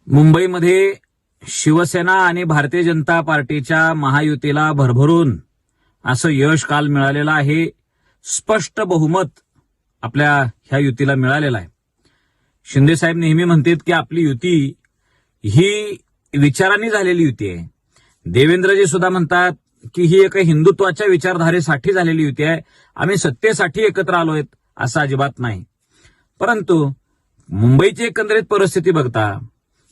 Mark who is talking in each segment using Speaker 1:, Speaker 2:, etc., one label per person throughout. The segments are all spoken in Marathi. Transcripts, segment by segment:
Speaker 1: मुंबईमध्ये शिवसेना आणि भारतीय जनता पार्टीच्या महायुतीला भरभरून असं यश काल मिळालेलं आहे. स्पष्ट बहुमत आपल्या ह्या युतीला मिळालेलं आहे. शिंदे साहेब नेहमी म्हणतात की आपली युती ही विचारांनी झालेली युती आहे. देवेंद्रजी सुद्धा म्हणतात की ही एक हिंदुत्वाच्या विचारधारेसाठी झालेली युती आहे. आम्ही सत्तेसाठी एकत्र आलोय असं अजिबात नाही. परंतु मुंबईची एकंदरीत परिस्थिती बघता,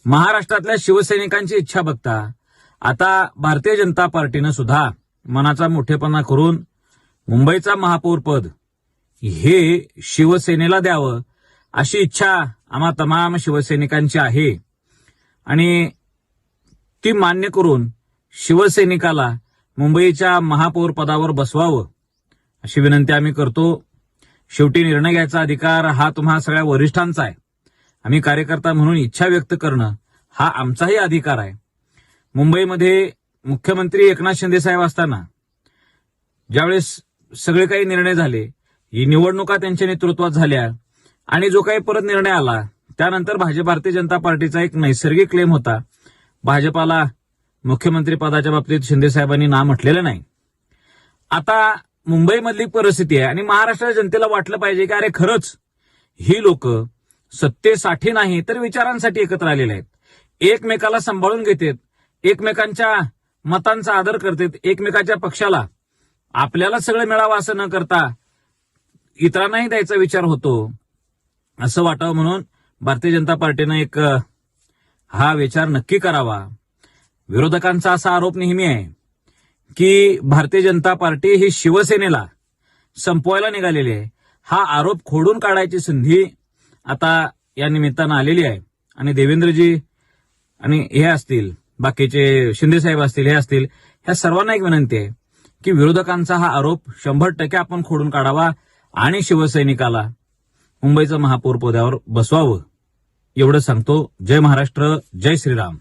Speaker 1: महाराष्ट्रातल्या शिवसैनिकांची इच्छा बघता, आता भारतीय जनता पार्टीनं सुद्धा मनाचा मोठेपणा करून मुंबईचा महापौर पद हे शिवसेनेला द्यावं अशी इच्छा आम्हा तमाम शिवसैनिकांची आहे आणि ती मान्य करून शिवसैनिकाला मुंबईच्या महापौर पदावर बसवावं अशी विनंती आम्ही करतो. शेवटी निर्णय घ्यायचा अधिकार हा तुम्हा सगळ्या वरिष्ठांचा आहे. आम्ही कार्यकर्ता म्हणून इच्छा व्यक्त करणं हा आमचाही अधिकार आहे. मुंबईमध्ये मुख्यमंत्री एकनाथ शिंदे साहेब असताना ज्यावेळेस सगळे काही निर्णय झाले, ही निवडणुका त्यांच्या नेतृत्वात झाल्या आणि जो काही परत निर्णय आला त्यानंतर भारतीय जनता पार्टीचा एक नैसर्गिक क्लेम होता, भाजपाला मुख्यमंत्री पदाच्या बाबतीत शिंदे साहेबांनी नाव म्हटलेलं नाही. आता मुंबईमधली परिस्थिती आहे आणि महाराष्ट्राच्या जनतेला वाटलं पाहिजे की अरे खरंच ही लोक सत्तेसाठी नाही तर विचारांसाठी एकत्र आलेले आहेत. एकमेकाला सांभाळून घेतात, एकमेकांच्या मतांचा आदर करतात, एकमेकाच्या पक्षाला आपल्याला सगळं मिळावं असं न करता इतरांनाही द्यायचा विचार होतो असं वाटावं म्हणून भारतीय जनता पार्टीनं एक हा विचार नक्की करावा. विरोधकांचा असा आरोप नेहमी आहे की भारतीय जनता पार्टी ही शिवसेनेला संपवायला निघालेली आहे. हा आरोप खोडून काढायची संधी आता या निमित्तानं आलेली आहे आणि देवेंद्रजी आणि हे असतील, बाकीचे शिंदे साहेब असतील, हे असतील, ह्या सर्वांना एक विनंती आहे की विरोधकांचा हा आरोप 100% आपण खोडून काढावा आणि शिवसैनिकाला मुंबईचं महापौर पदावर बसवावं एवढं सांगतो. जय महाराष्ट्र, जय श्रीराम.